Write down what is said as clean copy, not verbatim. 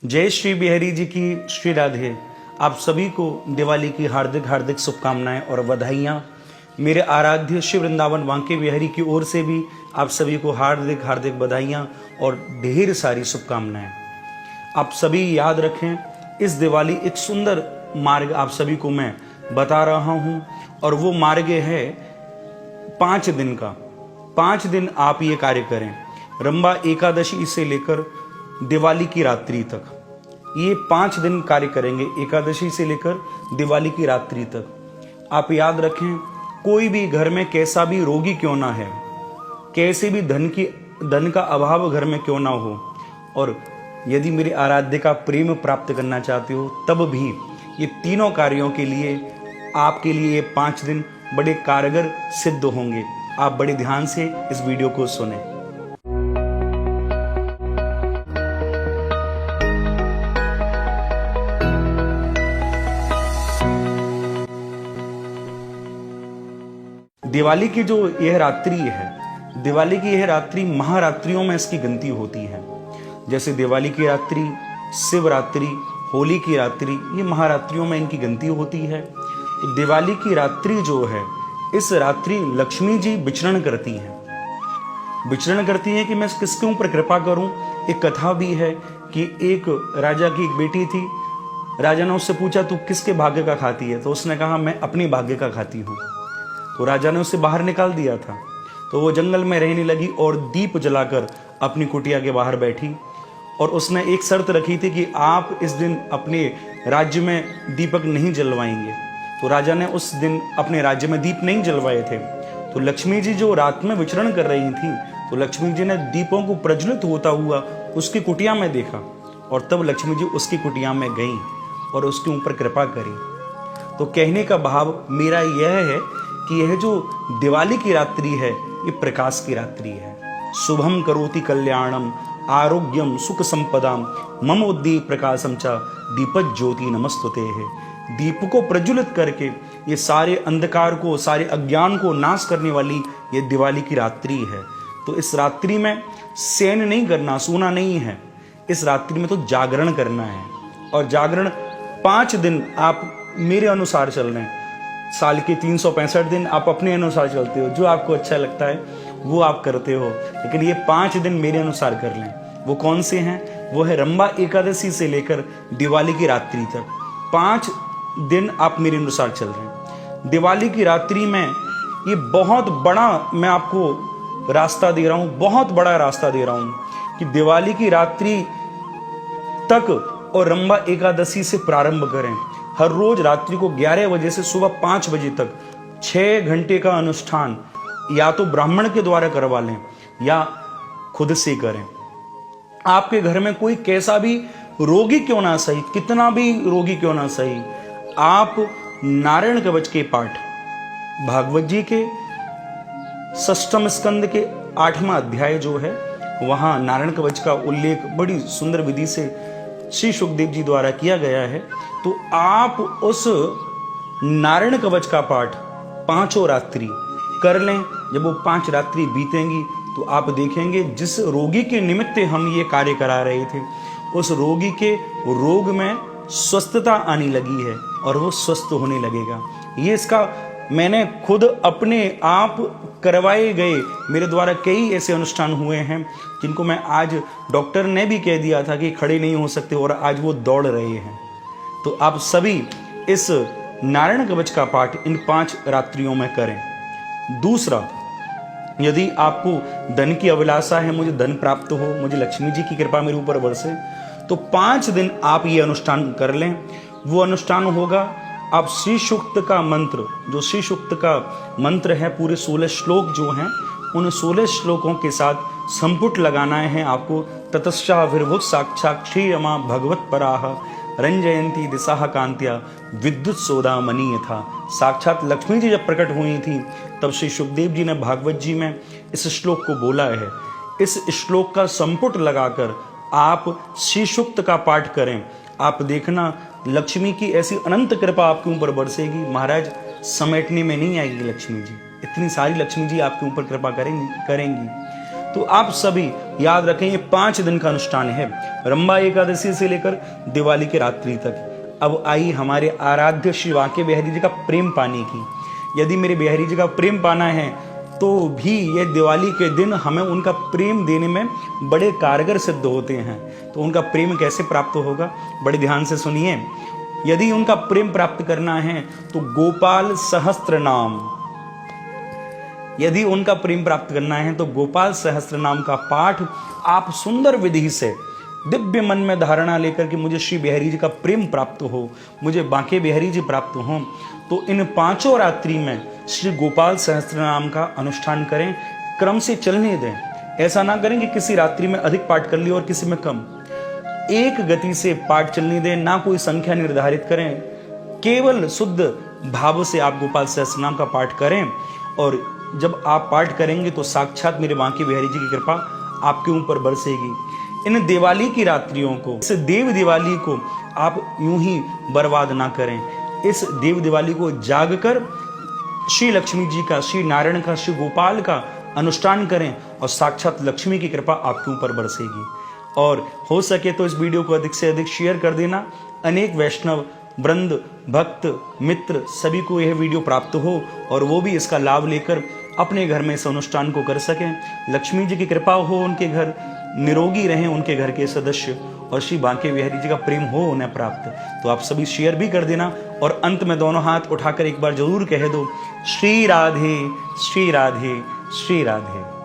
जय श्री बिहारी जी की श्री राधे। आप सभी को दिवाली की हार्दिक हार्दिक शुभकामनाएं और बधाइयां। मेरे आराध्य श्री वृंदावन बांके बिहारी की ओर से भी आप सभी को हार्दिक हार्दिक बधाइयां और ढेर सारी शुभकामनाएं। आप सभी याद रखें, इस दिवाली एक सुंदर मार्ग आप सभी को मैं बता रहा हूं और वो मार्ग है 5 दिन का। 5 दिन आप ये कार्य करें, रंबा एकादशी से लेकर दिवाली की रात्रि तक। ये 5 दिन कार्य करेंगे, एकादशी से लेकर दिवाली की रात्रि तक। आप याद रखें, कोई भी घर में कैसा भी रोगी क्यों ना है, कैसे भी धन का अभाव घर में क्यों ना हो, और यदि मेरे आराध्य का प्रेम प्राप्त करना चाहते हो, तब भी ये तीनों कार्यों के लिए आपके लिए ये 5 दिन बड़े कारगर सिद्ध होंगे। आप बड़े ध्यान से इस वीडियो को सुने। दिवाली की जो यह रात्रि है, दिवाली की यह रात्रि महारात्रियों में इसकी गिनती होती है। जैसे दिवाली की रात्रि, शिवरात्रि, होली की रात्रि, ये महारात्रियों में इनकी गिनती होती है। तो दिवाली की रात्रि जो है, इस रात्रि लक्ष्मी जी विचरण करती हैं। विचरण करती हैं कि मैं किसके ऊपर कृपा करूं। एक कथा भी है कि एक राजा की एक बेटी थी। राजा ने उससे पूछा, तू किसके भाग्य का खाती है? तो उसने कहा, मैं अपने भाग्य का खाती हूँ। तो राजा ने उसे बाहर निकाल दिया था। तो वो जंगल में रहने लगी और दीप जलाकर अपनी कुटिया के बाहर बैठी। और उसने एक शर्त रखी थी कि आप इस दिन अपने राज्य में दीपक नहीं जलवाएंगे। तो राजा ने उस दिन अपने राज्य में दीप नहीं जलवाए थे। तो लक्ष्मी जी जो रात में विचरण कर रही थी, तो लक्ष्मी जी ने दीपों को प्रज्वलित होता हुआ उसकी कुटिया में देखा, और तब लक्ष्मी जी उसकी कुटिया में गई और उसके ऊपर कृपा करी। तो कहने का भाव मेरा यह है कि यह जो दिवाली की रात्रि है, ये प्रकाश की रात्रि है। शुभम करोति कल्याणम आरोग्यम सुख संपदाम मम उद्दीप प्रकाशम च दीपक ज्योति नमस्तुते है। दीप को प्रज्वलित करके ये सारे अंधकार को, सारे अज्ञान को नाश करने वाली ये दिवाली की रात्रि है। तो इस रात्रि में शयन नहीं करना, सोना नहीं है। इस रात्रि में तो जागरण करना है। और जागरण 5 दिन आप मेरे अनुसार चल रहे हैं। साल के 365 दिन आप अपने अनुसार चलते हो, जो आपको अच्छा लगता है वो आप करते हो, लेकिन ये 5 दिन मेरे अनुसार कर लें। वो कौन से हैं? वो है रंबा एकादशी से लेकर दिवाली की रात्रि तक। 5 दिन आप मेरे अनुसार चल रहे हैं। दिवाली की रात्रि में ये बहुत बड़ा मैं आपको रास्ता दे रहा हूं, बहुत बड़ा रास्ता दे रहा हूं कि दिवाली की रात्रि तक और रंबा एकादशी से प्रारंभ करें। हर रोज रात्रि को 11 बजे से सुबह 5 बजे तक 6 घंटे का अनुष्ठान या तो ब्राह्मण के द्वारा करवा लें या खुद से करें। आपके घर में कोई कैसा भी रोगी क्यों ना सही, कितना भी रोगी क्यों ना सही, आप नारायण कवच के पाठ, भागवत जी के 6वें स्कंद के 8वां अध्याय जो है, वहां नारायण कवच का उल्लेख बड़ी सुंदर विधि से श्री सुखदेव जी द्वारा किया गया है। तो आप उस नारायण कवच का पाठ 5 रात्रि कर लें। जब वो 5 रात्रि बीतेंगी तो आप देखेंगे, जिस रोगी के निमित्त हम ये कार्य करा रहे थे, उस रोगी के रोग में स्वस्थता आने लगी है और वो स्वस्थ होने लगेगा। ये इसका मैंने खुद अपने आप करवाए गए, मेरे द्वारा कई ऐसे अनुष्ठान हुए हैं जिनको मैं आज, डॉक्टर ने भी कह दिया था कि खड़े नहीं हो सकते, और आज वो दौड़ रहे हैं। तो आप सभी इस नारायण कवच का पाठ इन 5 रात्रियों में करें। दूसरा, यदि आपको धन की अभिलाषा है, मुझे धन प्राप्त हो, मुझे लक्ष्मी जी की कृपा मेरे ऊपर बरसे, तो 5 दिन आप ये अनुष्ठान कर लें। वो अनुष्ठान होगा, आप श्री सूक्त का मंत्र, जो श्री सूक्त का मंत्र है, पूरे 16 श्लोक जो हैं, उन 16 श्लोकों के साथ संपुट लगाना है आपको। ततश्चाभिर्भुत साक्षात् क्षीयमा भगवत पराह रंजयंती दिशाह कांत्या विद्युत सोदा मनी यथा। साक्षात लक्ष्मी जी जब प्रकट हुई थी, तब श्री सुखदेव जी ने भागवत जी में इस श्लोक को बोला है। इस श्लोक का संपुट लगाकर आप श्री सूक्त का पाठ करें। आप देखना, लक्ष्मी की ऐसी अनंत कृपा आपके ऊपर बरसेगी। महाराज, समेटने में नहीं आएगी लक्ष्मी जी, इतनी सारी लक्ष्मी जी आपके ऊपर कृपा करेंगी। तो तो आप सभी याद रखें, ये 5 दिन का अनुष्ठान है, रंभा एकादशी से लेकर दिवाली की रात्रि तक। अब आई हमारे आराध्य श्री बांके बिहारी जी का प्रेम पाने की। यदि मेरे बिहारी जी का प्रेम पाना है तो भी ये दिवाली के दिन हमें उनका प्रेम देने में बड़े कारगर सिद्ध होते हैं। तो उनका प्रेम कैसे प्राप्त होगा, बड़े ध्यान से सुनिए। यदि उनका प्रेम प्राप्त करना है तो गोपाल सहस्त्र नाम, यदि उनका प्रेम प्राप्त करना है तो गोपाल सहस्त्र नाम का पाठ आप सुंदर विधि से दिव्य मन में धारणा लेकर के मुझे श्री बिहारी जी का प्रेम प्राप्त हो, मुझे बांके बिहारी जी प्राप्त हो, तो इन 5 रात्रि में श्री गोपाल सहस्त्र नाम का अनुष्ठान करें, क्रम से चलने दें। ऐसा ना करें कि किसी रात्रि में अधिक पाठ कर लिया और किसी में कम। एक गति से पाठ चलने दें, ना कोई संख्या निर्धारित करें, केवल शुद्ध भाव से आप गोपाल सहस्त्र नाम का पाठ करें। और जब आप पाठ करेंगे तो साक्षात मेरे बांके बिहारी जी की कृपा आपके ऊपर बरसेगी। इन दिवाली की रात्रियों को, इस देव दिवाली को आप यूं ही बर्बाद ना करें। इस देव दिवाली को जागकर श्री लक्ष्मी जी का, श्री नारायण का, श्री गोपाल का अनुष्ठान करें और साक्षात लक्ष्मी की कृपा आपके ऊपर बरसेगी। और हो सके तो इस वीडियो को अधिक से अधिक शेयर कर देना, अनेक वैष्णव वृंद, भक्त, मित्र सभी को यह वीडियो प्राप्त हो और वो भी इसका लाभ लेकर अपने घर में इस अनुष्ठान को कर सकें। लक्ष्मी जी की कृपा हो उनके घर, निरोगी रहें उनके घर के सदस्य और श्री बांके बिहारी जी का प्रेम हो उन्हें प्राप्त। तो आप सभी शेयर भी कर देना और अंत में दोनों हाथ उठाकर एक बार जरूर कह दो, श्री राधे श्री राधे श्री राधे।